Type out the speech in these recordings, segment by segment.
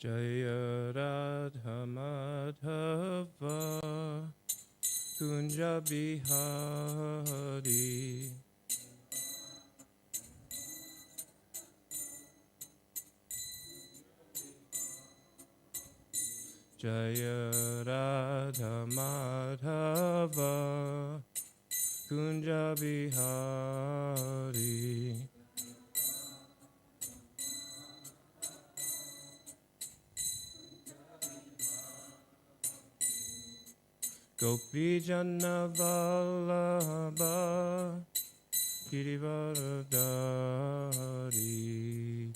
Jaya Radha Madhava Kunja Bihari Jaya Radha Madhava Kunja Bihari Gopi Jana Vallabha Girivaradari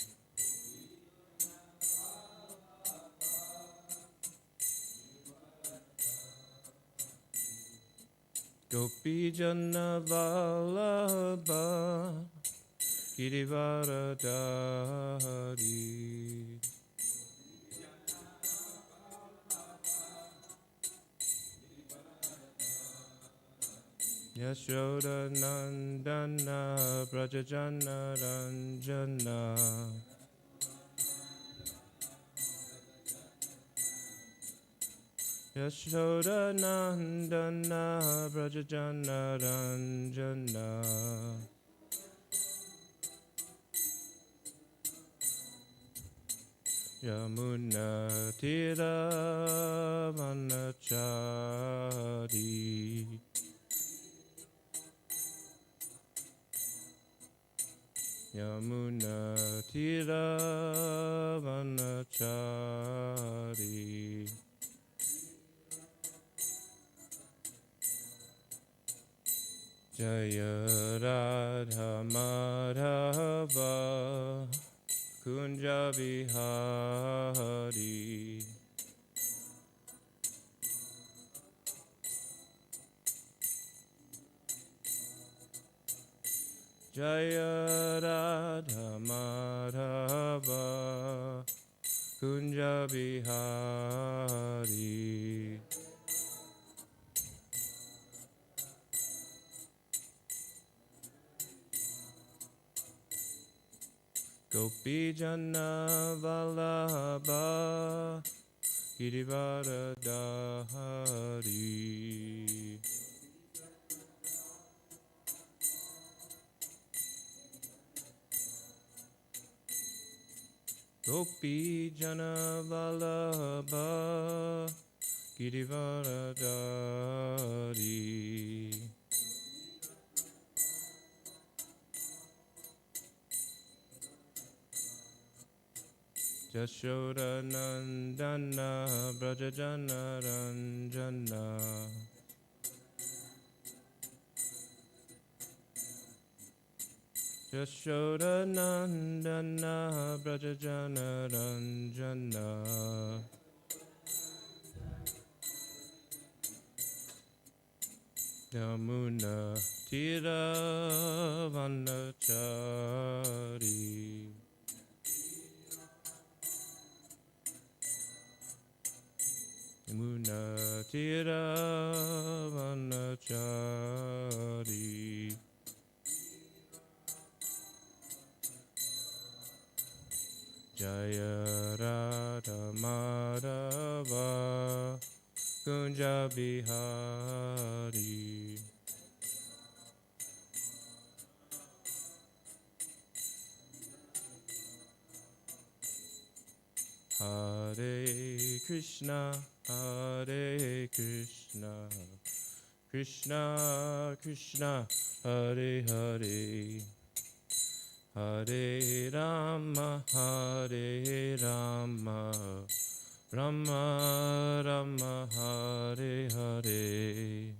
Gopi Jana Vallabha Girivaradari Yashoda Nandana Brajajana Ranjana Yashoda Nandana Brajajana Ranjana Yamuna Tira Vanachari Yamuna Tira Vanachari Jaya Radha Madhava Kunja Bihari Jaya Radha Madhava Kunja Bihari Gopi Jana Vallabha Girivaradari Gopi Jana Vallabha Girivaradari Yashoda Nandana Brajajana Ranjana Yashoda Nandana Brajajana Ranjana Yamuna Tira Vanachari Yamuna Tira Vanachari Jaya Radha Madhava Kunja Bihari Hare Krishna Hare Krishna Krishna Krishna Hare Hare Hare Rama Hare Rama Rama Rama Hare Hare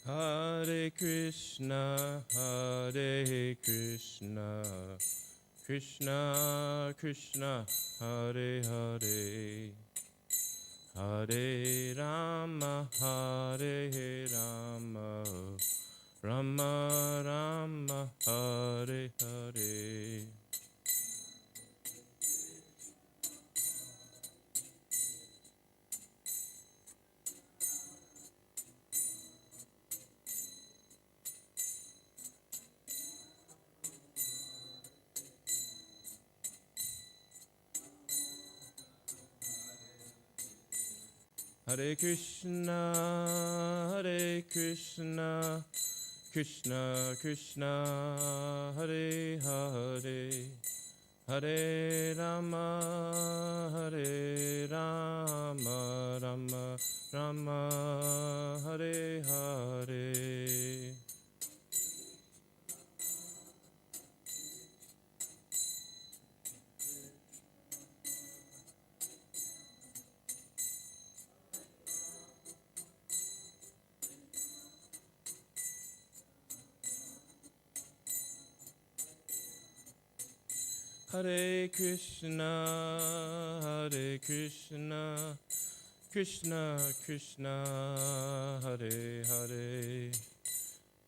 Hare Krishna, Hare Krishna, Krishna Krishna, Hare Hare, Hare Rama, Hare Rama, Rama Rama, Hare Krishna, Hare Krishna, Krishna Krishna, Hare Hare, Hare Rama, Hare Rama, Rama Rama, Hare Hare. Hare Krishna, Hare Krishna, Krishna Krishna, Hare Hare,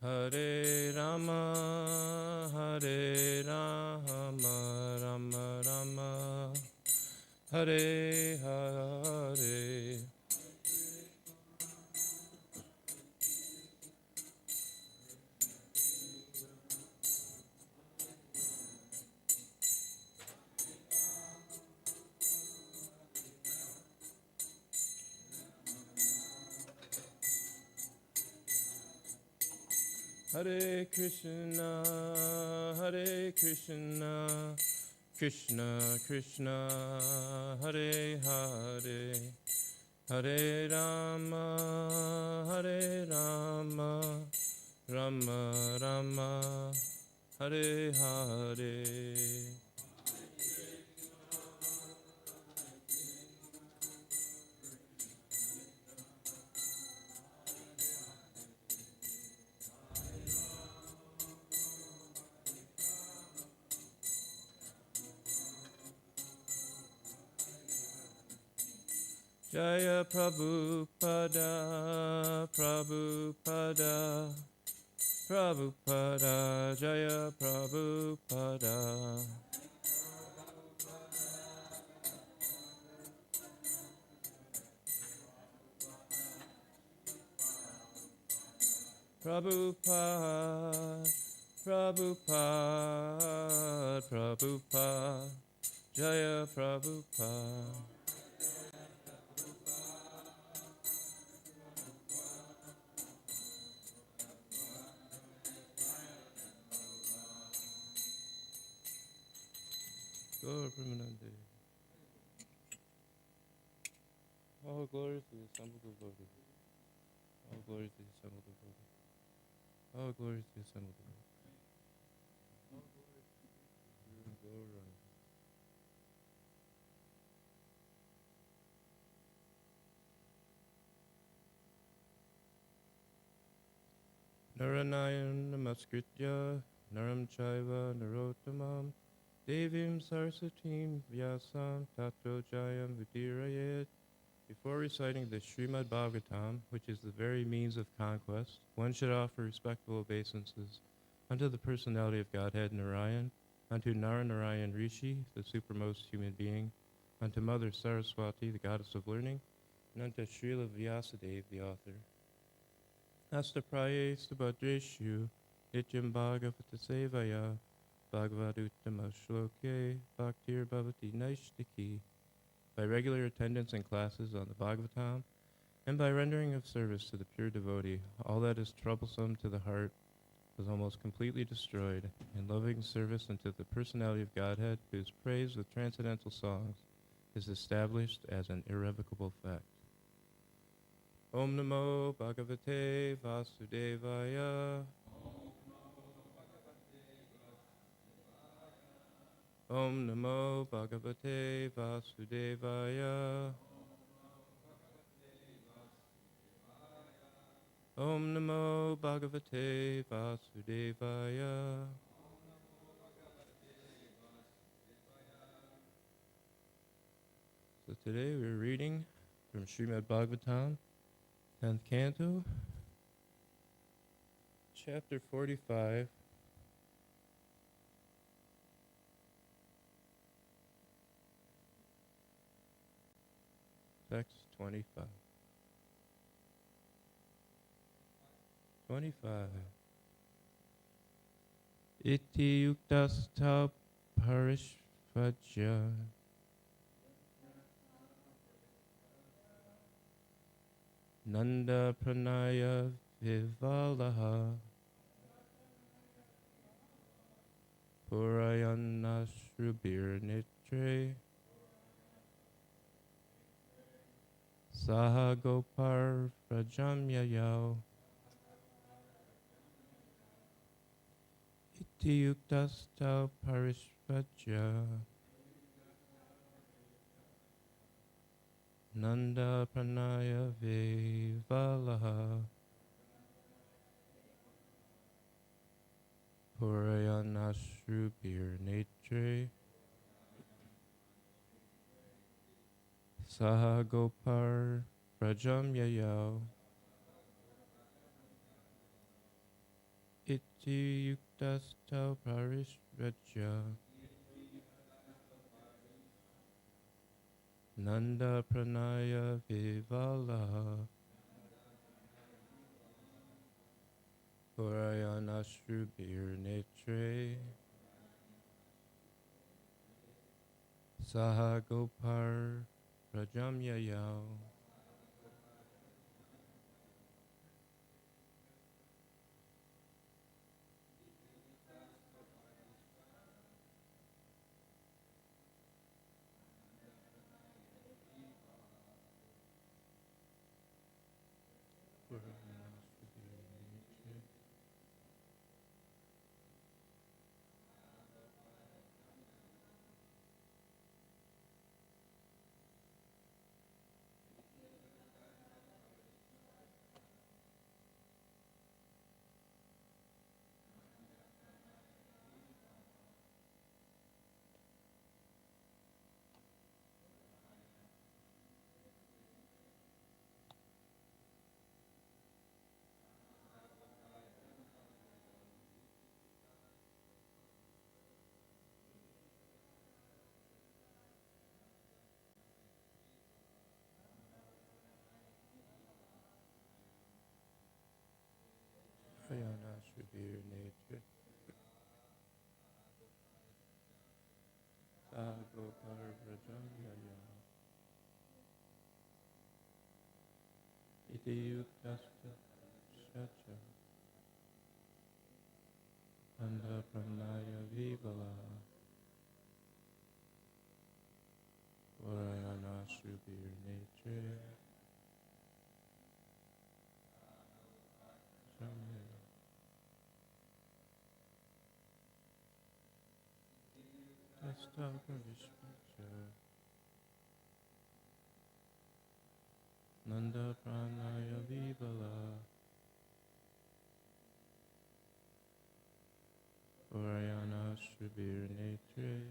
Hare Rama, Hare Rama, Rama Rama, Hare Hare. Hare Krishna, Hare Krishna, Krishna Krishna, Hare Hare, Hare Rama, Hare Rama, Rama Rama, Hare Hare. Jaya Prabhupada, Prabhupada, Prabhupada, Jaya Prabhupada. Prabhupada, Prabhupada, Prabhupada, Jaya Prabhupada. Gaur Premanande. All glory to the assembled devotees. All glory to the assembled devotees. All glory to the assembled devotees. All glory to the Gauranga. Naranayan Namaskritya Naram Chaiva Narottamam Devim Saraswatim Vyasam Tato Jayam Vidirayet. Before reciting the Srimad Bhagavatam, which is the very means of conquest, one should offer respectful obeisances unto the personality of Godhead Narayan, unto Naranarayan Rishi, the supermost human being, unto Mother Saraswati, the goddess of learning, and unto Srila Vyasadeva, the author. Astapraye Subhadreshu Nityam Bhagavata Sevaya Bhagavaduttama Shloke Bhaktir Bhavati Naishtiki. By regular attendance in classes on the Bhagavatam, and by rendering of service to the pure devotee, all that is troublesome to the heart was almost completely destroyed, in loving service unto the personality of Godhead, whose praise with transcendental songs is established as an irrevocable fact. Om Namo Bhagavate Vasudevaya. Om Namo Bhagavate Vasudevaya. Om Namo Bhagavate Vasudevaya. So today we're reading from Srimad Bhagavatam, 10th Canto, Chapter 45, Text 25. 25. Iti yuktastha parishvajya Nanda Pranaya Vivalaha Purayana Shrubir Nitre Saha Gopar Vrajamyayao Iti Yuktastau Parishvaja Nanda Pranaya Vivalaha Purayana Shrubir Netre Saha Gopar Vrajamyayao Iti Yuktastau Parishvaja Nanda Pranaya Vivalaha Purayana Shrubir Netre Saha Gopar Vrajamyayao Purayana Shrubir Netre Saha Gopar Vrajamyayao Iti Yuktastau Shacha Nanda Pranaya Vivalaha Purayana Shrubir Netre Vrajamyayao Yuktastau Parishvaja Nanda Pranaya Vivalaha Purayana Shrubir Netre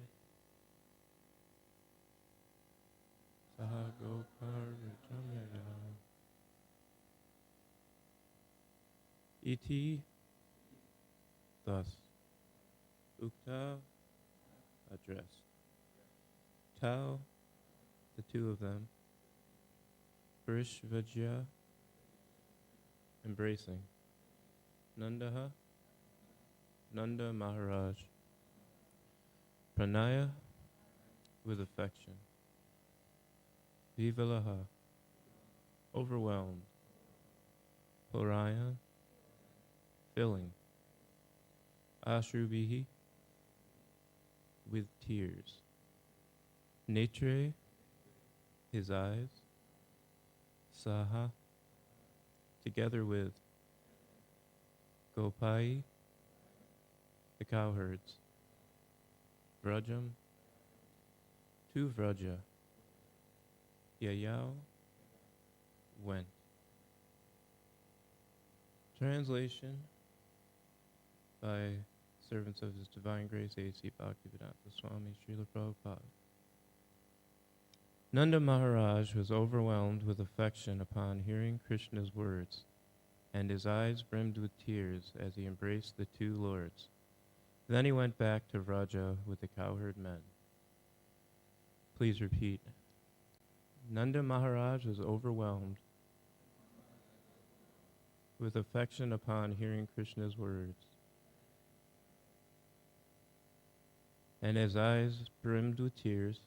Saha Gopar Vrajamyayao Iti thus Ukta addressed Tau the two of them Parishvajya embracing Nandaha Nanda Maharaj Pranaya with affection Vivalaha overwhelmed Puraya filling Ashrubihi with tears Netre his eyes Saha together with Gopai the cowherds Vrajam to Vraja Yayao went. Translation by servants of His Divine Grace A.C. Bhaktivedanta Swami Srila Prabhupada. Nanda Maharaj was overwhelmed with affection upon hearing Krishna's words, and his eyes brimmed with tears as he embraced the two lords. Then he went back to Vraja with the cowherd men. Please repeat. Nanda Maharaj was overwhelmed with affection upon hearing Krishna's words, and his eyes brimmed with tears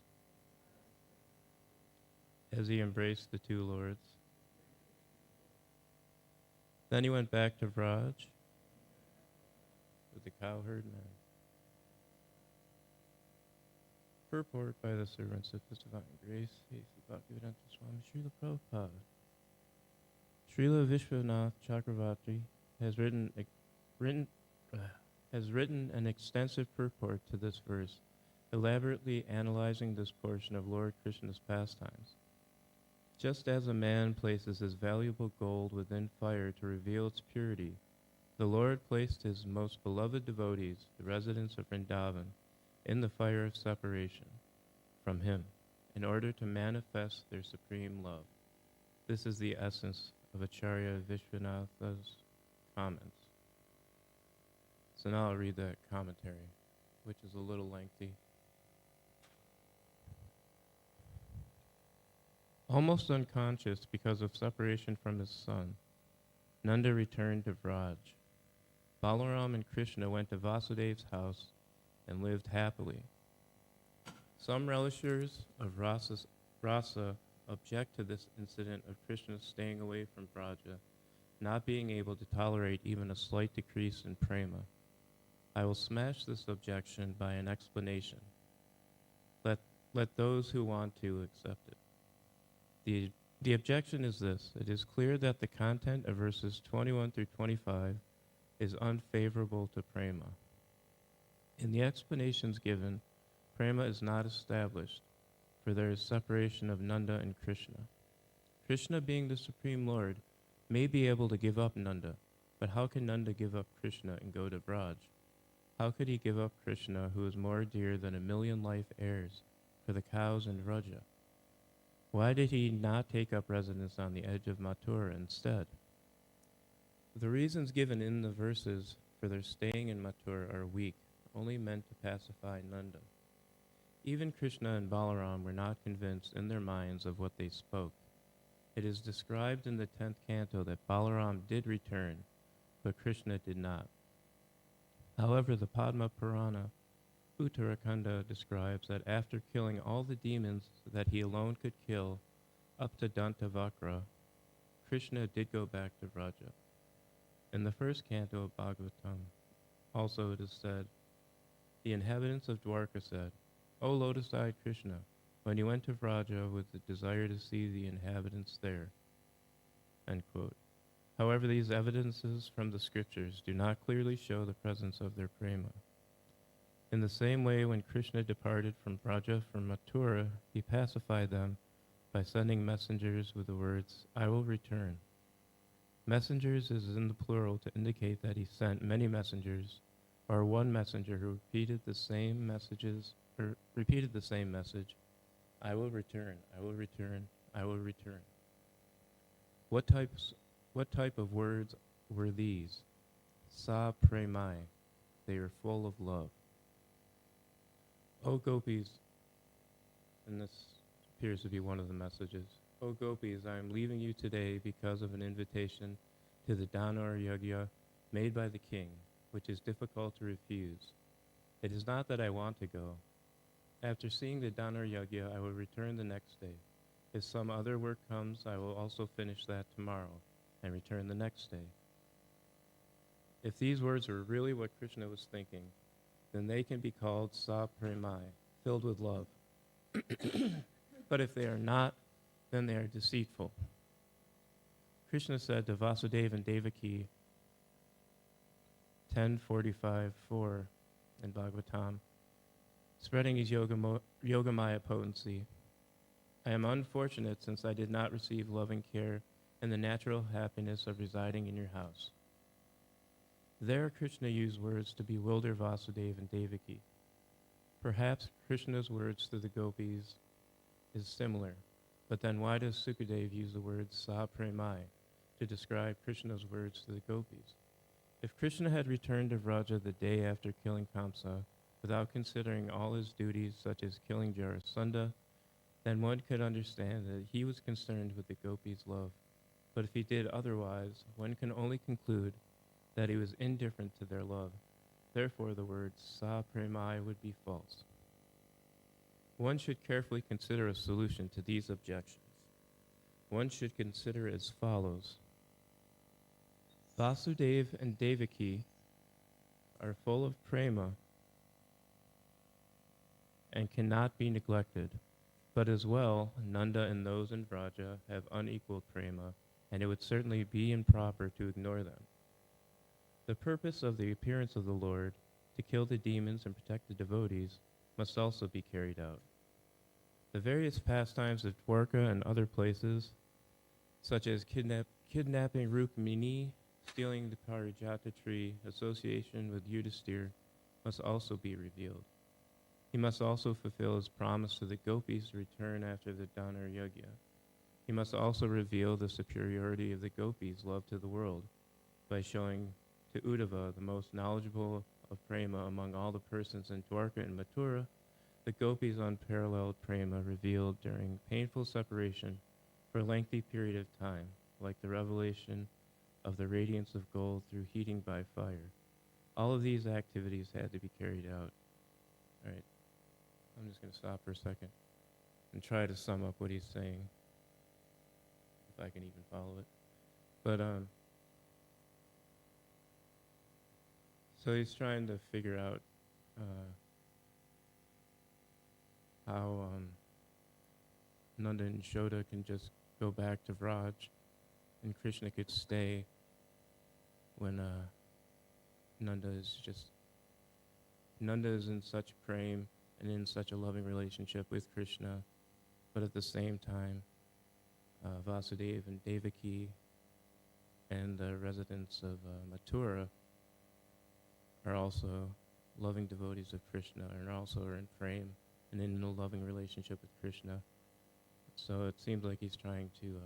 as he embraced the two lords. Then he went back to Vraj with the cowherd men. Purport by the servants of His Divine Grace, A.C. Bhaktivedanta Swami Srila Prabhupada. Srila Vishwanath Chakravarti has written an extensive purport to this verse, elaborately analyzing this portion of Lord Krishna's pastimes. Just as a man places his valuable gold within fire to reveal its purity, the Lord placed his most beloved devotees, the residents of Vrindavan, in the fire of separation from him, in order to manifest their supreme love. This is the essence of Acharya Vishwanatha's comments. So now I'll read that commentary, which is a little lengthy. Almost unconscious because of separation from his son, Nanda returned to Vraj. Balaram and Krishna went to Vasudev's house and lived happily. Some relishers of rasa object to this incident of Krishna staying away from Vraja, not being able to tolerate even a slight decrease in prema. I will smash this objection by an explanation. Let those who want to accept it. The objection is this. It is clear that the content of verses 21 through 25 is unfavorable to prema. In the explanations given, prema is not established, for there is separation of Nanda and Krishna. Krishna, being the Supreme Lord, may be able to give up Nanda, but how can Nanda give up Krishna and go to Vraj? How could he give up Krishna, who is more dear than 1,000,000 life heirs, for the cows in Vraja? Why did he not take up residence on the edge of Mathura instead? The reasons given in the verses for their staying in Mathura are weak, only meant to pacify Nanda. Even Krishna and Balaram were not convinced in their minds of what they spoke. It is described in the 10th canto that Balaram did return, but Krishna did not. However, the Padma Purana, Uttarakanda, describes that after killing all the demons that he alone could kill, up to Dantavakra, Krishna did go back to Vraja. In the first canto of Bhagavatam, also it is said, the inhabitants of Dwarka said, O lotus-eyed Krishna, when you went to Vraja with the desire to see the inhabitants there. End quote. However, these evidences from the scriptures do not clearly show the presence of their prema. In the same way, when Krishna departed from Vraja from Mathura, he pacified them by sending messengers with the words, I will return. Messengers is in the plural to indicate that he sent many messengers, or one messenger who repeated the same message, I will return, I will return, I will return. What type of words were these? Sa premai, they are full of love. O gopis, and this appears to be one of the messages. O gopis, I am leaving you today because of an invitation to the Danur Yagya made by the king, which is difficult to refuse. It is not that I want to go. After seeing the Danur Yagya, I will return the next day. If some other work comes, I will also finish that tomorrow and return the next day. If these words were really what Krishna was thinking, then they can be called sa premai, filled with love. But if they are not, then they are deceitful. Krishna said to Vasudeva and Devaki, 10:45:4 in Bhagavatam, spreading his Yogamaya potency, I am unfortunate since I did not receive loving care and the natural happiness of residing in your house. There Krishna used words to bewilder Vasudeva and Devaki. Perhaps Krishna's words to the gopis is similar, but then why does Sukadeva use the word sa premai to describe Krishna's words to the gopis? If Krishna had returned to Vraja the day after killing Kamsa, without considering all his duties such as killing Jarasandha, then one could understand that he was concerned with the gopis' love. But if he did otherwise, one can only conclude that he was indifferent to their love. Therefore, the word sa premai would be false. One should carefully consider a solution to these objections. One should consider as follows. Vasudev and Devaki are full of prema and cannot be neglected. But as well, Nanda and those in Vraja have unequaled prema, and it would certainly be improper to ignore them. The purpose of the appearance of the Lord, to kill the demons and protect the devotees, must also be carried out. The various pastimes of Dwarka and other places, such as kidnapping Rukmini, stealing the Parijata tree, association with Yudhisthira, must also be revealed. He must also fulfill his promise to the gopis to return after the Danar Yagya. He must also reveal the superiority of the gopis' love to the world by showing to Uddhava, the most knowledgeable of prema among all the persons in Dwarka and Mathura, the gopis' unparalleled prema revealed during painful separation for a lengthy period of time, like the revelation of the radiance of gold through heating by fire. All of these activities had to be carried out. All right. I'm just going to stop for a second and try to sum up what he's saying, if I can even follow it. But, so he's trying to figure out how Nanda and Yashoda can just go back to Vraj and Krishna could stay when Nanda is in such prem and in such a loving relationship with Krishna, but at the same time, Vasudeva and Devaki and the residents of Mathura are also loving devotees of Krishna and also are in prem and in a loving relationship with Krishna. So it seems like he's trying to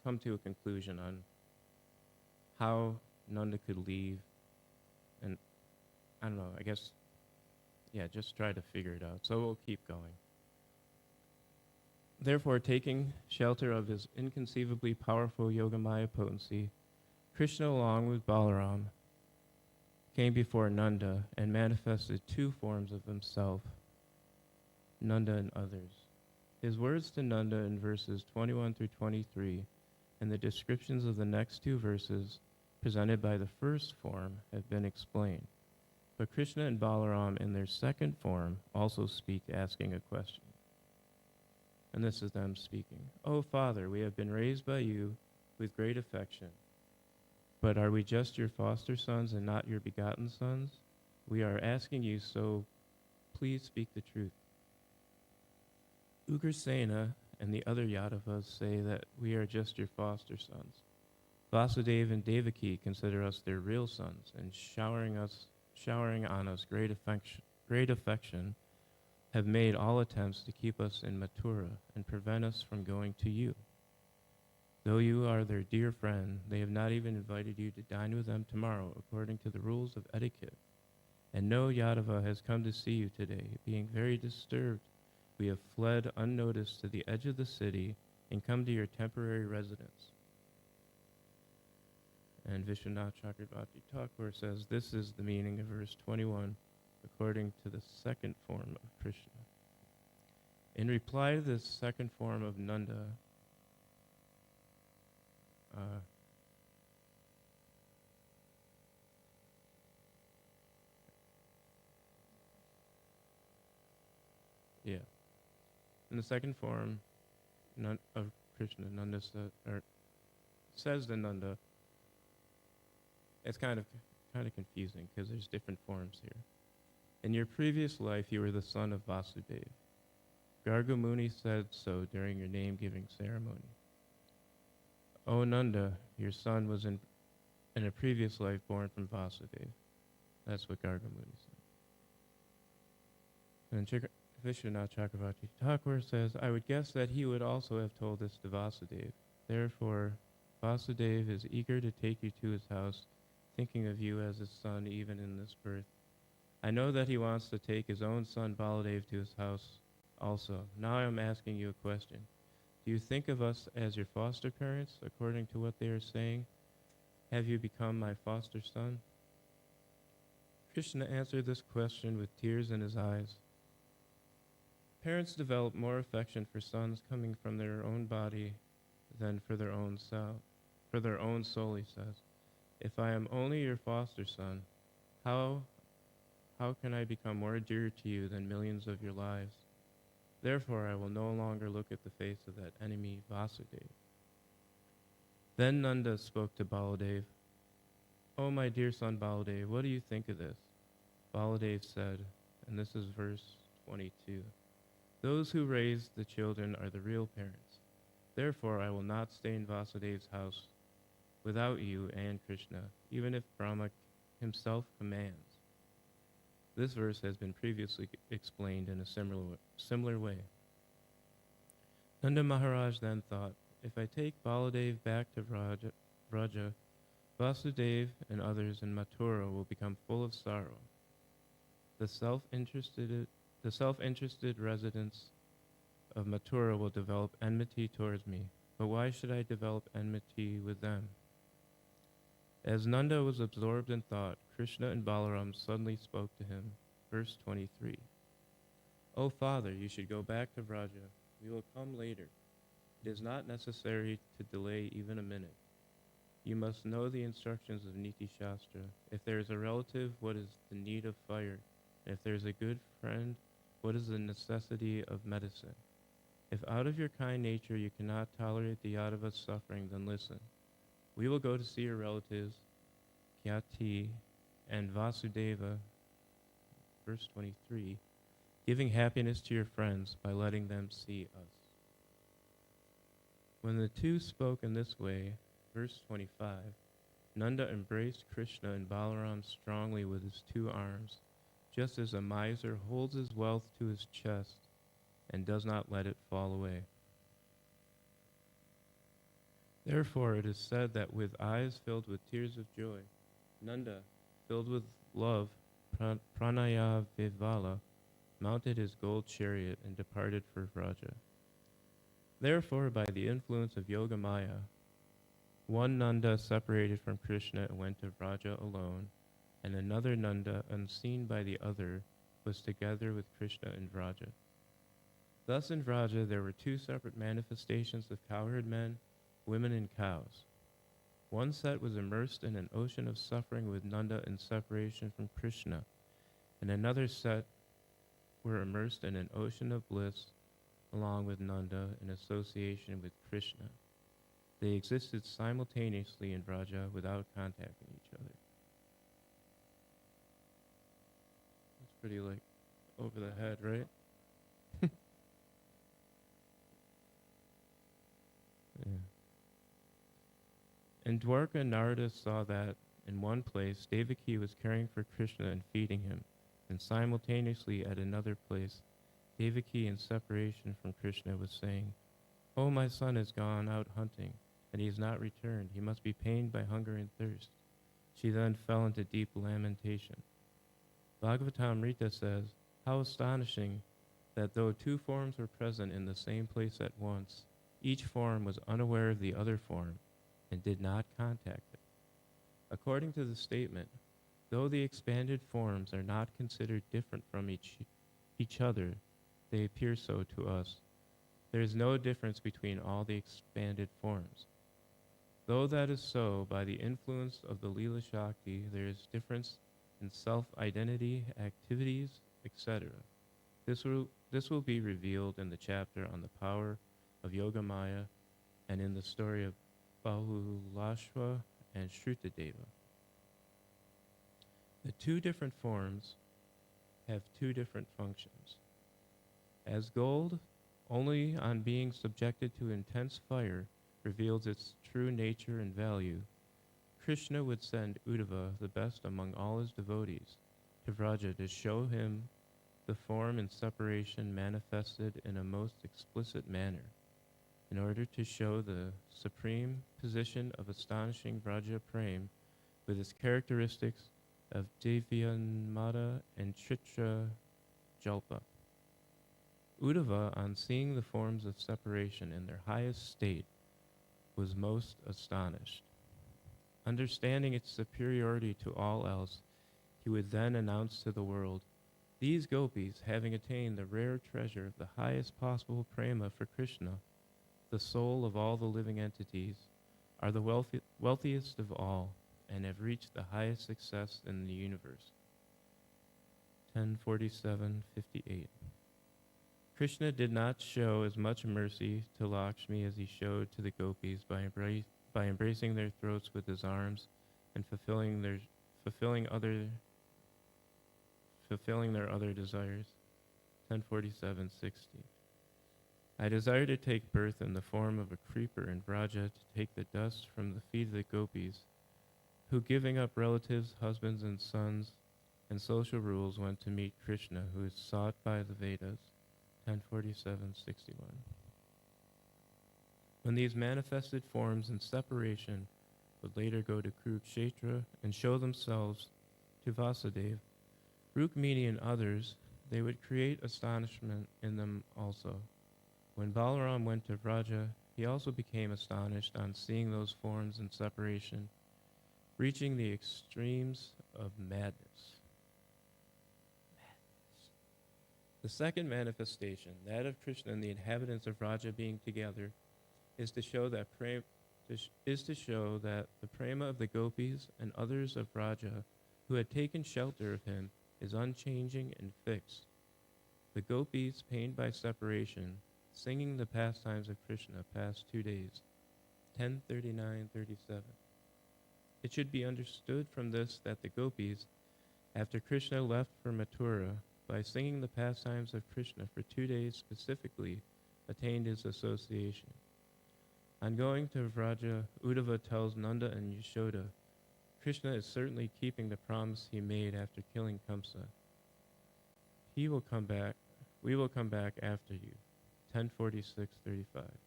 come to a conclusion on how Nanda could leave, and I don't know, I guess, yeah, just try to figure it out. So we'll keep going. Therefore, taking shelter of his inconceivably powerful Yogamaya potency, Krishna, along with Balaram, came before Nanda and manifested two forms of himself, Nanda and others. His words to Nanda in verses 21 through 23 and the descriptions of the next two verses presented by the first form have been explained. But Krishna and Balaram in their second form also speak, asking a question. And this is them speaking. "O Father, we have been raised by you with great affection. But are we just your foster sons and not your begotten sons? We are asking you, so please speak the truth." Ugrasena and the other Yadavas say that we are just your foster sons. Vasudeva and Devaki consider us their real sons, and showering on us great affection, have made all attempts to keep us in Mathura and prevent us from going to you. Though you are their dear friend, they have not even invited you to dine with them tomorrow according to the rules of etiquette. And no Yadava has come to see you today. Being very disturbed, we have fled unnoticed to the edge of the city and come to your temporary residence. And Vishwanath Chakravarti Thakur says this is the meaning of verse 21 according to the second form of Krishna. In reply to this second form of Nanda, in the second form of Krishna, Nanda says to Nanda, it's kind of confusing because there's different forms here. In your previous life, you were the son of Vasudeva. Garga Muni said so during your name-giving ceremony. O Nanda, your son was in a previous life born from Vasudeva. That's what Garga Muni said. And Vishwanath Chakravarti Thakur says, I would guess that he would also have told this to Vasudeva. Therefore, Vasudeva is eager to take you to his house, thinking of you as his son even in this birth. I know that he wants to take his own son Baladev to his house also. Now I am asking you a question. Do you think of us as your foster parents, according to what they are saying? Have you become my foster son? Krishna answered this question with tears in his eyes. Parents develop more affection for sons coming from their own body than for their own soul, he says. If I am only your foster son, how can I become more dear to you than millions of your lives? Therefore I will no longer look at the face of that enemy Vasudev. Then Nanda spoke to Baladev. Oh, my dear son Baladev, what do you think of this? Baladev said, and this is verse 22, those who raise the children are the real parents. Therefore I will not stay in Vasudev's house without you and Krishna, even if Brahma himself commands. This verse has been previously explained in a similar way. Nanda Maharaj then thought, if I take Baladev back to Vraja, Vasudeva and others in Mathura will become full of sorrow. The self-interested residents of Mathura will develop enmity towards me, but why should I develop enmity with them? As Nanda was absorbed in thought, Krishna and Balaram suddenly spoke to him. Verse 23. O father, you should go back to Vraja. We will come later. It is not necessary to delay even a minute. You must know the instructions of Niti Shastra. If there is a relative, what is the need of fire? And if there is a good friend, what is the necessity of medicine? If out of your kind nature you cannot tolerate the Yadava's suffering, then listen. We will go to see your relatives, Kyati and Vasudeva, verse 23, giving happiness to your friends by letting them see us. When the two spoke in this way, verse 25, Nanda embraced Krishna and Balaram strongly with his two arms, just as a miser holds his wealth to his chest and does not let it fall away. Therefore it is said that with eyes filled with tears of joy, Nanda, filled with love, Pranaya Vivala, mounted his gold chariot and departed for Vraja. Therefore, by the influence of Yoga Maya, one Nanda separated from Krishna and went to Vraja alone, and another Nanda, unseen by the other, was together with Krishna in Vraja. Thus in Vraja there were two separate manifestations of cowherd men, women, and cows. One set was immersed in an ocean of suffering with Nanda in separation from Krishna, and another set were immersed in an ocean of bliss along with Nanda in association with Krishna. They existed simultaneously in Vraja without contacting each other. It's pretty like over the head, right? Yeah. In Dwarka, Narada saw that in one place Devaki was caring for Krishna and feeding him, and simultaneously at another place Devaki, in separation from Krishna, was saying, "Oh, my son has gone out hunting, and he has not returned. He must be pained by hunger and thirst." She then fell into deep lamentation. Bhagavatamrita says, how astonishing that though two forms were present in the same place at once, each form was unaware of the other form and did not contact it. According to the statement, though the expanded forms are not considered different from each other, they appear so to us. There is no difference between all the expanded forms. Though that is so, by the influence of the Leela Shakti, there is difference in self-identity, activities, etc. This will be revealed in the chapter on the power of Yoga Maya and in the story of Bahulashva and Shrutadeva. The two different forms have two different functions. As gold, only on being subjected to intense fire reveals its true nature and value, Krishna would send Uddhava, the best among all his devotees, to Vraja to show him the form and separation manifested in a most explicit manner, in order to show the supreme position of astonishing Vraja Prem with its characteristics of Devyanmada and Chitra Jalpa. Uddhava, on seeing the forms of separation in their highest state, was most astonished. Understanding its superiority to all else, he would then announce to the world, These gopis, having attained the rare treasure of the highest possible prema for Krishna, the soul of all the living entities, are the wealthiest of all, and have reached the highest success in the universe. 1047:58. Krishna did not show as much mercy to Lakshmi as he showed to the gopis by embracing their throats with his arms and fulfilling their other desires. 1047:60. I desire to take birth in the form of a creeper in Vraja to take the dust from the feet of the gopis, who, giving up relatives, husbands, and sons, and social rules, went to meet Krishna, who is sought by the Vedas. 1047:61. When these manifested forms in separation would later go to Kurukshetra and show themselves to Vasudeva, Rukmini, and others, they would create astonishment in them also. When Balaram went to Vraja, he also became astonished on seeing those forms in separation, reaching the extremes of madness. The second manifestation, that of Krishna and the inhabitants of Vraja being together, is to show that the prema of the gopis and others of Vraja who had taken shelter of him is unchanging and fixed. The gopis, pained by separation, singing the pastimes of Krishna, passed 2 days. 1039:37. It should be understood from this that the gopis, after Krishna left for Mathura, by singing the pastimes of Krishna for 2 days specifically, attained his association. On going to Vraja, Uddhava tells Nanda and Yashoda, Krishna is certainly keeping the promise he made after killing Kamsa. We will come back after you. 1046:35.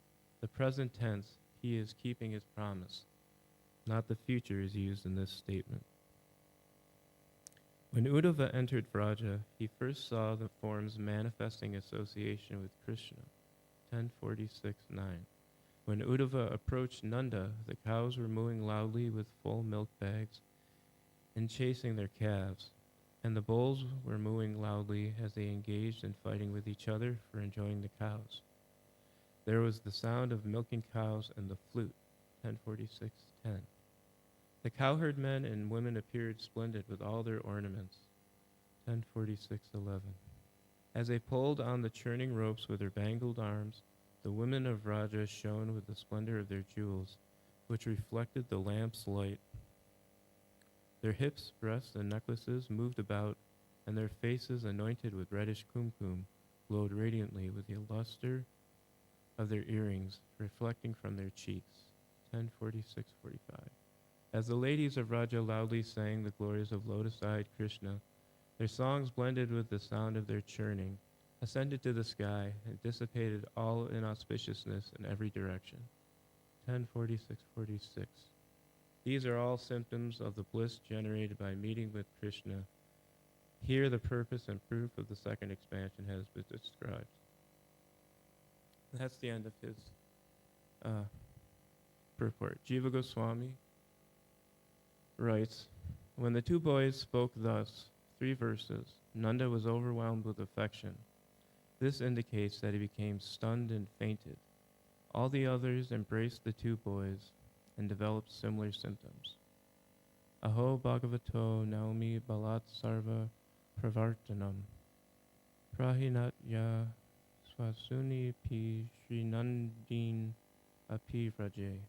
The present tense, he is keeping his promise. Not the future is used in this statement. When Uddhava entered Vraja, he first saw the forms manifesting association with Krishna. 1046:9. When Uddhava approached Nanda, the cows were mooing loudly with full milk bags and chasing their calves, and the bulls were mooing loudly as they engaged in fighting with each other for enjoying the cows. There was the sound of milking cows and the flute. 1046:10. The cowherd men and women appeared splendid with all their ornaments. 1046:11. As they pulled on the churning ropes with their bangled arms, the women of Vraja shone with the splendor of their jewels, which reflected the lamp's light. Their hips, breasts, and necklaces moved about, and their faces, anointed with reddish kumkum, glowed radiantly with the luster of their earrings, reflecting from their cheeks. 1046:45. As the ladies of Vraja loudly sang the glories of lotus-eyed Krishna, their songs blended with the sound of their churning, ascended to the sky, and dissipated all inauspiciousness in every direction. 1046:46. These are all symptoms of the bliss generated by meeting with Krishna. Here the purpose and proof of the second expansion has been described. That's the end of his purport. Jiva Goswami writes, when the two boys spoke thus, 3 verses, Nanda was overwhelmed with affection. This indicates that he became stunned and fainted. All the others embraced the 2 boys and developed similar symptoms. Aho Bhagavato Naumi Balat Sarva Pravartanam Prahinatya Swasuni Pi Srinandin Api Vraje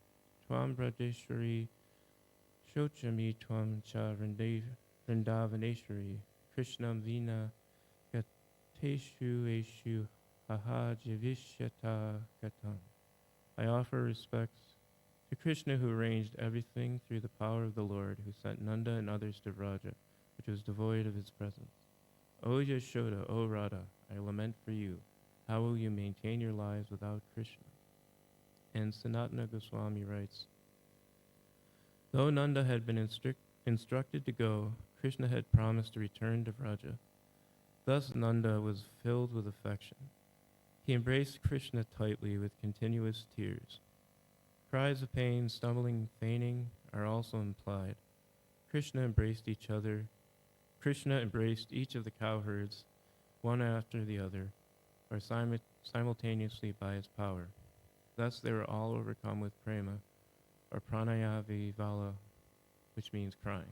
Tvam Vrajeshwari Shochami Tvam Cha Vrindavaneshwari Krishnam Vina Teshu Eshu Haha Jivishyata Katam. I offer respects to Krishna, who arranged everything through the power of the Lord, who sent Nanda and others to Vraja, which was devoid of his presence. O Yashoda, O Radha, I lament for you. How will you maintain your lives without Krishna? And Sanatana Goswami writes, though Nanda had been instructed to go, Krishna had promised to return to Vraja. Thus Nanda was filled with affection. He embraced Krishna tightly with continuous tears. Cries of pain, stumbling, fainting are also implied. Krishna embraced each of the cowherds one after the other, or simultaneously by his power. Thus they were all overcome with prema, or pranayavi vala, which means crying.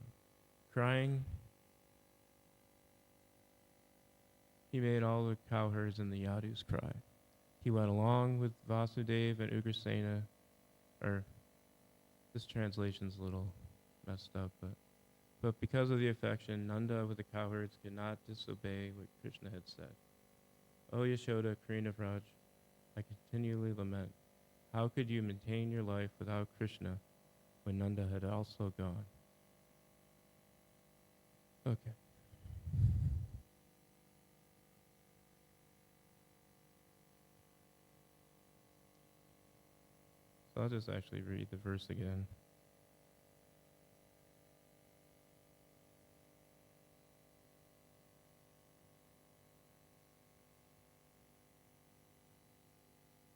Crying, he made all the cowherds and the yadus cry. He went along with Vasudeva and Ugrasena, or this translation's a little messed up, but because of the affection, Nanda with the cowherds could not disobey what Krishna had said. O Yashoda, Queen of Raj, I continually lament. How could you maintain your life without Krishna when Nanda had also gone? Okay. So I'll just actually read the verse again.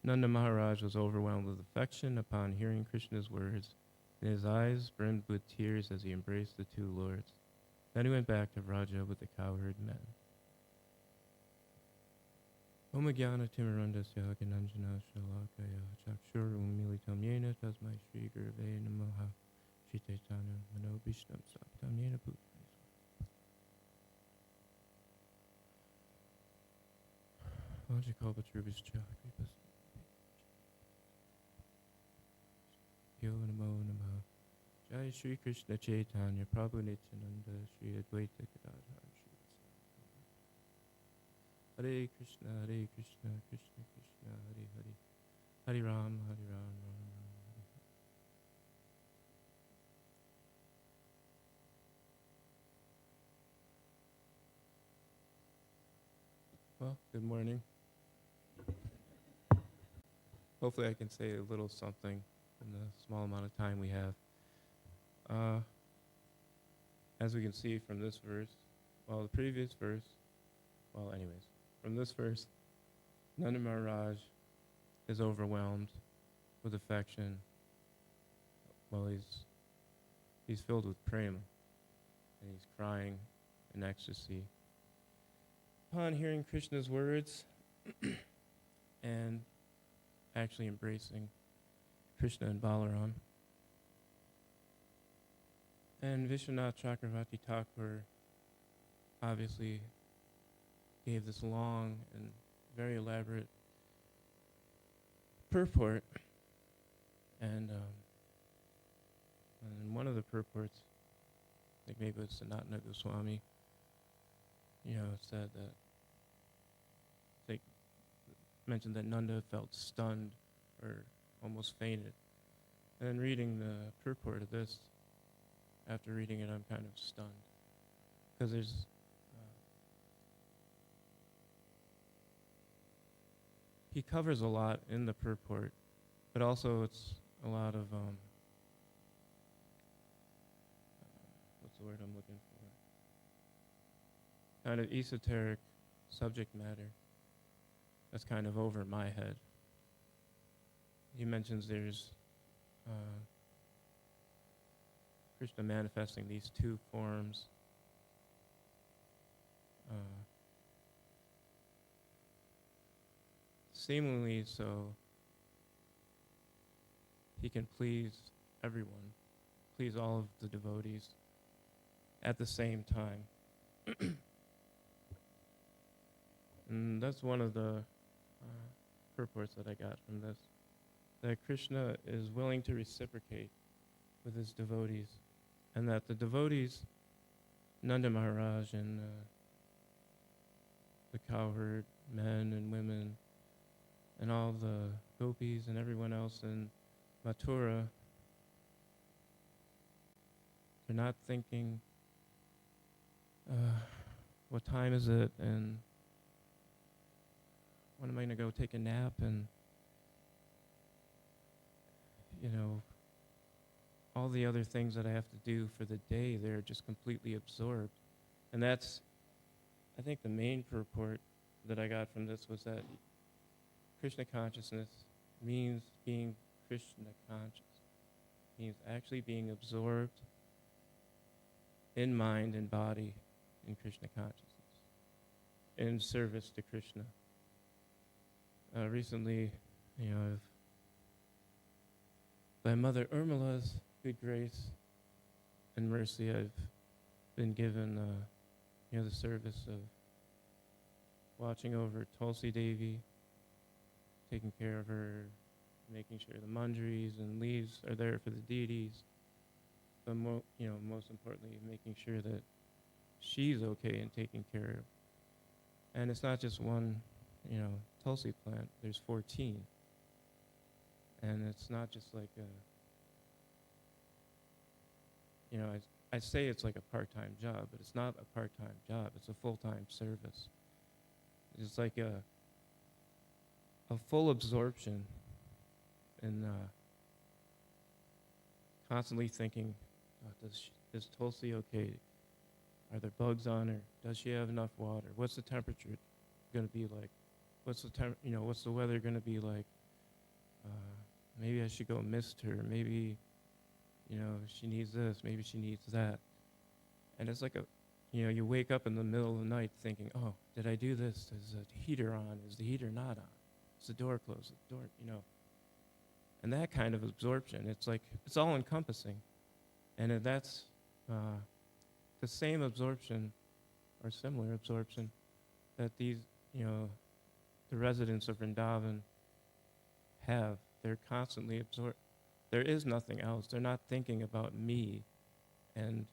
Nanda Maharaj was overwhelmed with affection upon hearing Krishna's words, and his eyes brimmed with tears as he embraced the two lords. Then he went back to Vraja with the cowherd men. Om Jnana Timirandasya Gananjana Shalakaya Chakshur Militam Yena Tasmai Shri Gurave Namaha Shri Chaitanya Mano Vishnam Saptam Yena Bhutani. Vajakalpatrubhischa Kripas Yo Namo Namaha Jai Shri Krishna Chaitanya Prabhu Nityananda Shri Advaita Gadadhar Shri Hare Krishna, Krishna Krishna, Hare Hare, Hare Ram, Hare Ram, Ram Ram, Hare Hare. Well, good morning. Hopefully I can say a little something in the small amount of time we have. As we can see from this verse, the previous verse, anyways, from this verse, Nanda Maharaj is overwhelmed with affection. He's filled with prema, and he's crying in ecstasy. Upon hearing Krishna's words and actually embracing Krishna and Balaram. And Vishwanath Chakravarti Thakur obviously gave this long and very elaborate purport. And in one of the purports, I think maybe it's Sanatana Goswami, said that, mentioned that Nanda felt stunned or almost fainted. And reading the purport of this, after reading it, I'm kind of stunned. Because there's he covers a lot in the purport, but also it's a lot of, what's the word I'm looking for? Kind of esoteric subject matter that's kind of over my head. He mentions there's Krishna manifesting these two forms. Seemingly so he can please everyone, please all of the devotees at the same time. And that's one of the purports that I got from this, that Krishna is willing to reciprocate with his devotees, and that the devotees, Nanda Maharaj and the cowherd men and women, and all the gopis and everyone else in Mathura, they're not thinking, what time is it, and when am I going to go take a nap, and all the other things that I have to do for the day. They're just completely absorbed. And that's, I think the main purport that I got from this was that Krishna consciousness means being Krishna conscious. Means actually being absorbed in mind and body in Krishna consciousness. in service to Krishna. Recently, by Mother Urmila's good grace and mercy, I've been given, the service of watching over Tulsi Devi, taking care of her, making sure the manjaris and leaves are there for the deities, but most importantly, making sure that she's okay and taken care of. And it's not just one, Tulsi plant. There's 14, and it's not just like I say it's like a part-time job, but it's not a part-time job. It's a full-time service. It's like a full absorption and constantly thinking, is Tulsi okay? Are there bugs on her? Does she have enough water? What's the temperature going to be like? What's the weather going to be like? Maybe I should go mist her. Maybe, she needs this. Maybe she needs that. And it's like you wake up in the middle of the night thinking, oh, did I do this? Is the heater on? Is the heater not on? Is the door closed? Is the door, And that kind of absorption, it's like, it's all encompassing. And that's the same absorption or similar absorption that these, the residents of Vrindavan have. They're constantly absorbed. There is nothing else. They're not thinking about me and,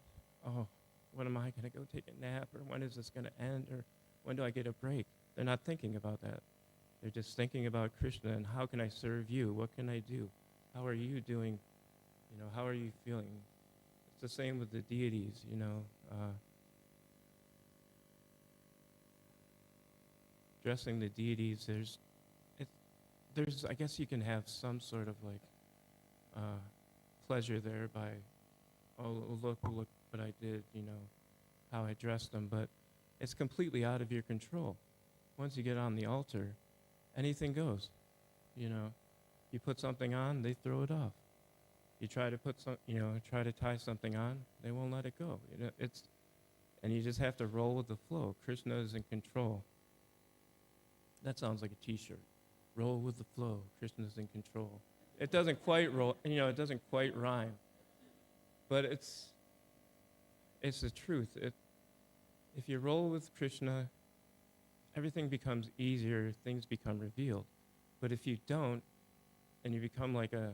oh, when am I going to go take a nap, or when is this going to end, or when do I get a break? They're not thinking about that. They're just thinking about Krishna and how can I serve you? What can I do? How are you doing? How are you feeling? It's the same with the deities, Dressing the deities, there's I guess you can have some sort of like pleasure there by, oh, look what I did, how I dressed them, but it's completely out of your control. Once you get on the altar, anything goes. You put something on, they throw it off. You try to try to tie something on, they won't let it go. And you just have to roll with the flow. Krishna is in control. That sounds like a t-shirt. Roll with the flow. Krishna is in control. It doesn't quite roll, it doesn't quite rhyme. But it's the truth. If you roll with Krishna, everything becomes easier, things become revealed. But if you don't, and you become like a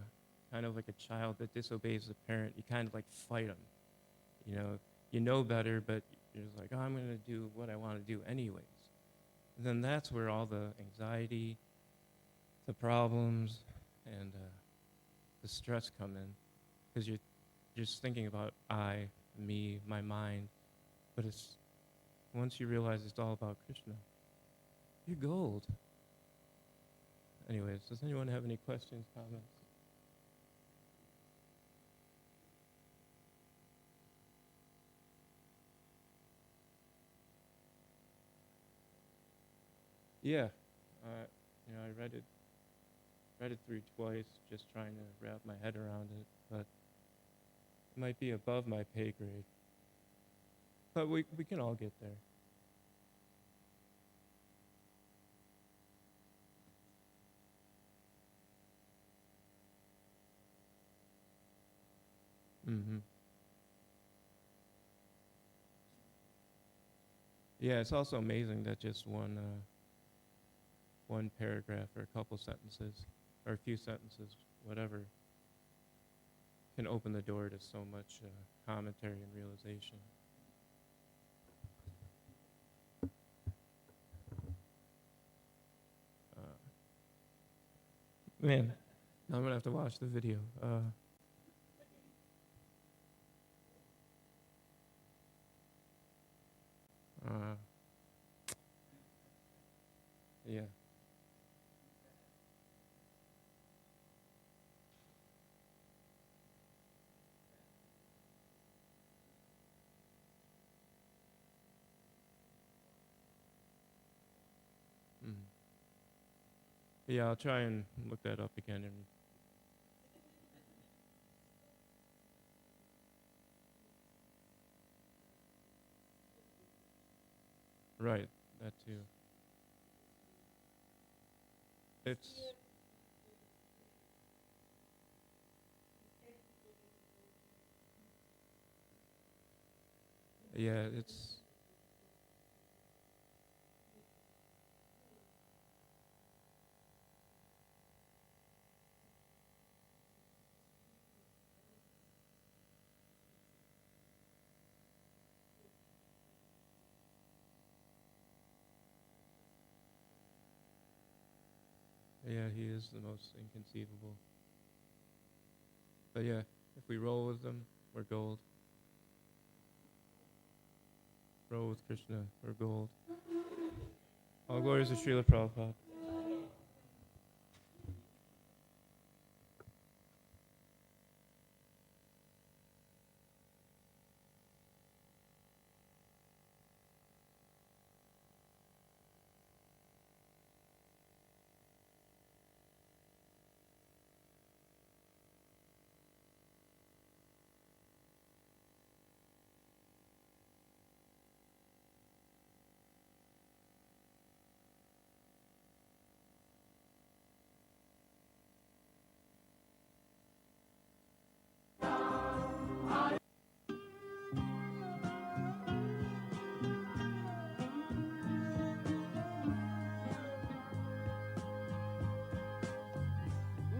kind of like a child that disobeys the parent, you kind of like fight them. You know better, but you're just like, oh, I'm going to do what I want to do anyways. And then that's where all the anxiety, the problems, and the stress come in, because you're just thinking about I, me, my mind. But once you realize it's all about Krishna, you're gold. Anyways, does anyone have any questions, comments? Yeah, I read it through twice, just trying to wrap my head around it, but it might be above my pay grade. But we can all get there. Mm-hmm. Yeah, it's also amazing that just one paragraph or a couple sentences or a few sentences, whatever, can open the door to so much commentary and realization. Man, now I'm going to have to watch the video. Yeah. Mm. Yeah, I'll try and look that up again. Right. That too. It's yeah, it's yeah, he is the most inconceivable. But yeah, if we roll with them, we're gold. Roll with Krishna, we're gold. All glories to Srila Prabhupada.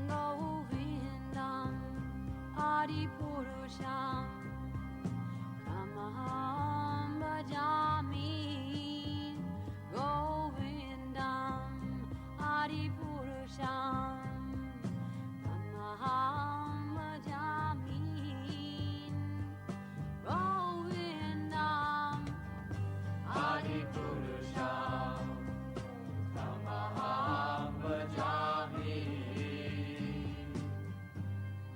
Govindam Adipurusham Tamaham Bhajami. Govindam Adipurusham Tamaham Bhajami. Govindam Adipurusham Tamaham Bhajami.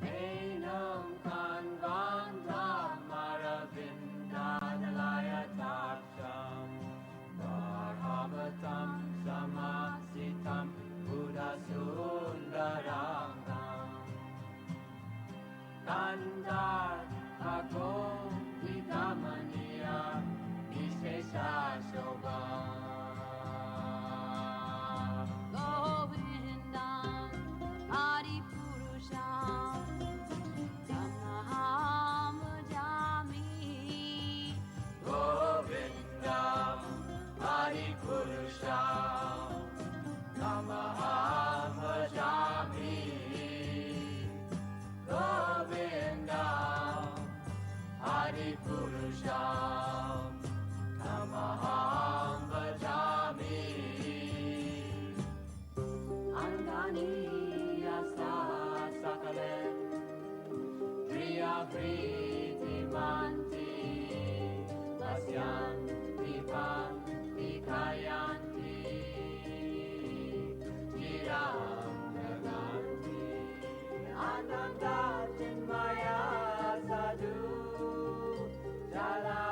Enam Kanvandam Aravindadalaya Taksham Varhavatam Samasitam Buddhasundarangam Kandar Akom Vikamaniya Vishesha Shobham. Govindam Adipurusham Tamaham Bhajami. Govindam Adipurusham Tamaham Bhajami. Govindam Adipurusham Tamaham Bhajami. Angani Yasa Sakalen Priya Priti Manti Vasyan Vipan Vikayanti Chiram Naganti Ananda Chinmaya Sadhu Jala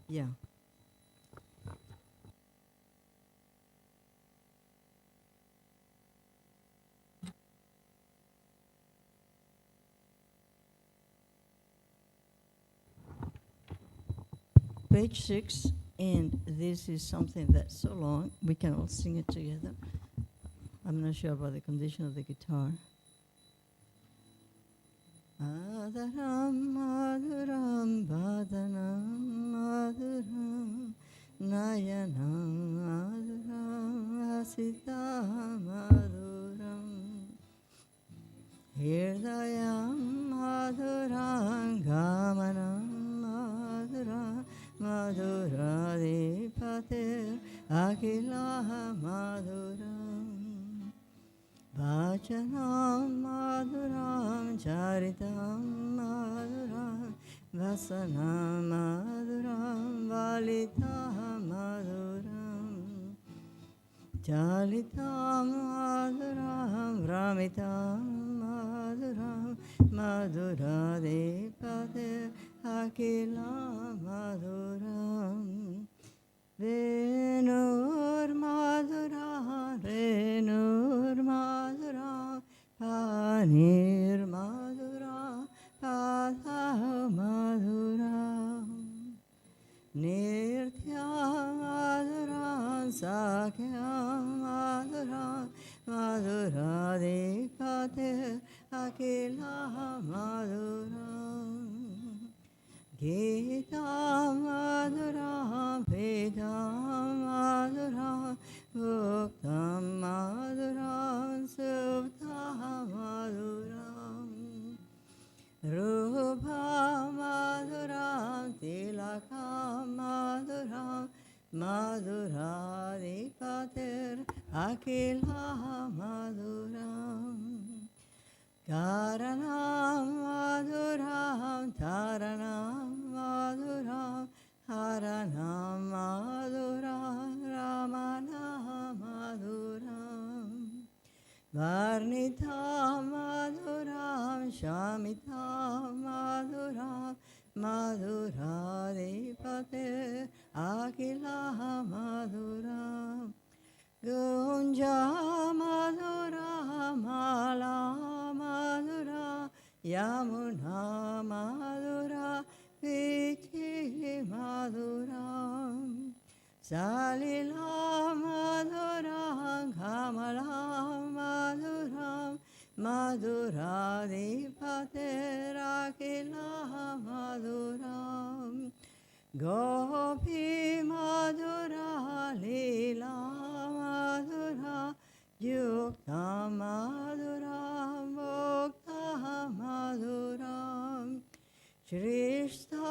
Yeah. Page 6, and this is something that's so long, we can all sing it together. I'm not sure about the condition of the guitar. Adaram, Maduram, Badanam, Maduram, Nayanam, Maduram, Asita, Maduram, Hirdayam, Maduram, Gamanam, Maduram, Madhuradipate, Akila, Maduram. Vajanam madhuram charitam madhuram vasanam madhuram valitam madhuram chalitam madhuram vramitam madhuram madhuradipate akilam madhuram Renur Madhura, Renur Madhura, Panir Madhura, Patha Madhura, Nirtya Madhura, Sakya Madhura, Madhura Dipate, Akila Madhura. Gita Madhura, Veda Madhura, Bhukta Madhura, Subta Madhura, Rupa Madhura, Tilaka Madhura, Madhura Dipatir, Akila Madhura. Karanam Madhuram, Taranam Madhuram, Haranam Madhuram, Ramanam Madhuram, Varnitam Madhuram, Shamitam Madhuram, Madhuradipate, Akila Madhuram. Gunja Madhura, Mala Madhura, Yamuna Madhura, Viti Madhura, Salila Madhura, Kamala Madhura, Madhura Dipate Rakila Madhura. Gopi Madhura, Leela Madhura, Yukta Madhura, Mukta Madhura, Shrishta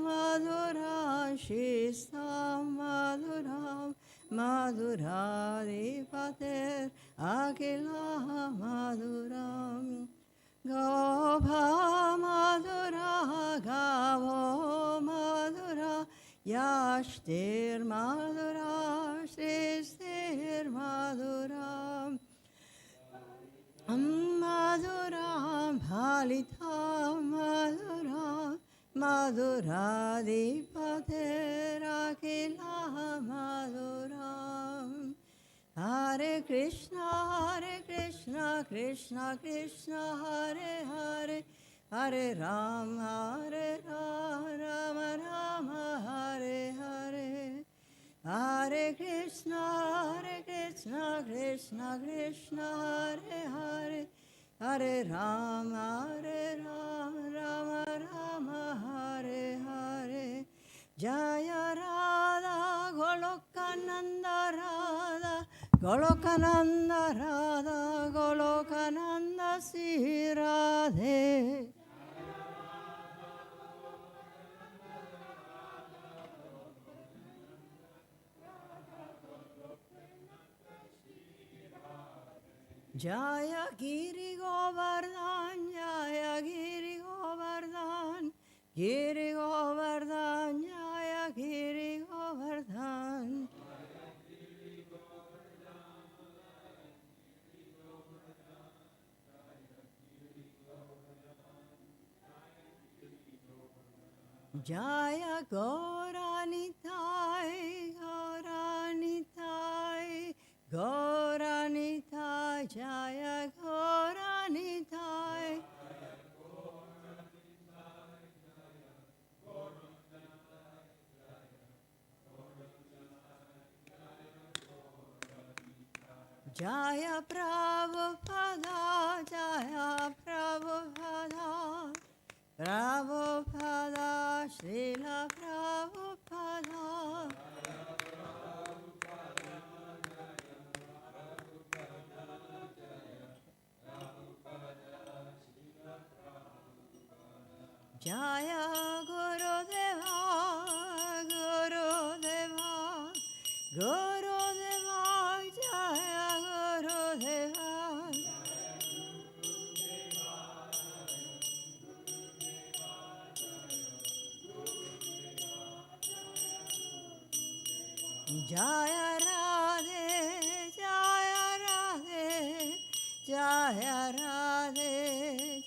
Madhura, Shista Madhura, Madhura Dipate, Akila Madhura. Gopha Madhura, Gavo Madhura, Yashtir Madhura, Sristir Madhura, Madhura, Bhalita Madhura, Madhura Dipate, Rakila Madhura. Hare Krishna, Krishna Krishna, Hare Hare, Hare Rama, Rama Rama, Hare Hare. Hare Krishna, Krishna Krishna, Hare Hare, Hare Rama, Rama Rama, Hare Hare. Jaya Radha, Golokananda Radha, Golokananda Radha, Golokananda Sri Radhe. Jaya Giri Govardhan, Jaya Giri Govardhan, Giri Govardhan, Jaya Giri Govardhan. Jaya Gaurani Jaya Goranitai. Jaya Prabhupada, Jaya Prabhupada, Prabhupada, Srila Prabhupada. Jaya Gurudeva, Gurudeva, Gurudeva, Jaya Gurudeva. Jaya Radhe, Jaya Radhe, Jaya Radhe,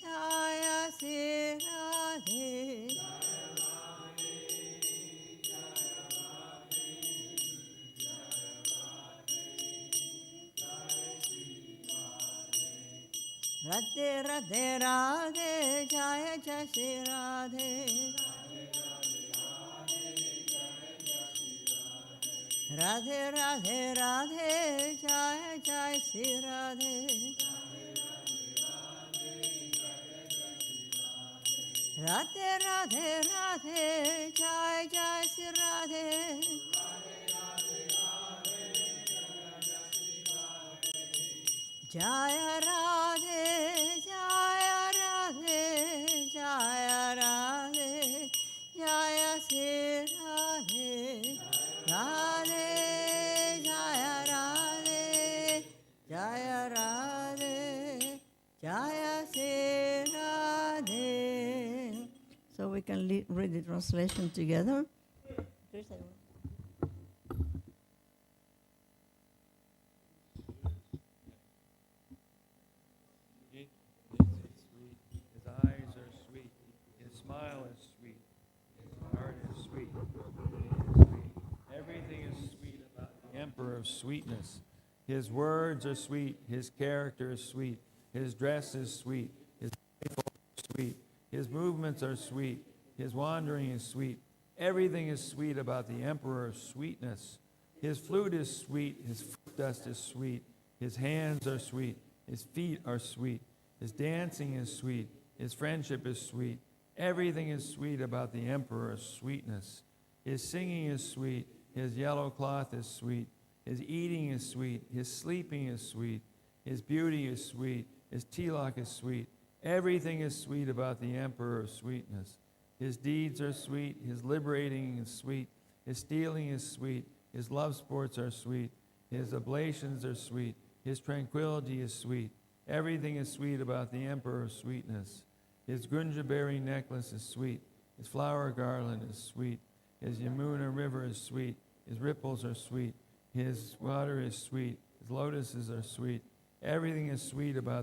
Jaya Sri Radhe. Radhe Radhe Radhe, Jaya Jaya Sri Radhe. Radhe Radhe Radhe, Jaya Jaya Sri Radhe. Radhe Radhe Radhe, Jaya Jaya Sri Radhe. Jaya Radhe, Jaya Radhe, Jaya Radhe, Jaya Sri Radhe. Radhe, Jaya Radhe, Jaya Radhe, Jaya Sri Radhe. So we can read the translation together. His eyes are sweet. His smile is sweet. His heart is sweet. He is sweet. Everything is sweet about the Emperor of Sweetness. His words are sweet. His character is sweet. His dress is sweet. His life is sweet. His movements are sweet. His wandering is sweet. Everything is sweet about the Emperor of Sweetness. His flute is sweet. His foot dust is sweet. His hands are sweet. His feet are sweet. His dancing is sweet. His friendship is sweet. Everything is sweet about the Emperor of Sweetness. His singing is sweet. His yellow cloth is sweet. His eating is sweet. His sleeping is sweet. His beauty is sweet. His tilak is sweet. Everything is sweet about the Emperor of Sweetness. His deeds are sweet. His liberating is sweet. His stealing is sweet. His love sports are sweet. His oblations are sweet. His tranquility is sweet. Everything is sweet about the Emperor of Sweetness. His gunja-bearing necklace is sweet. His flower garland is sweet. His Yamuna river is sweet. His ripples are sweet. His water is sweet. His lotuses are sweet. Everything is sweet about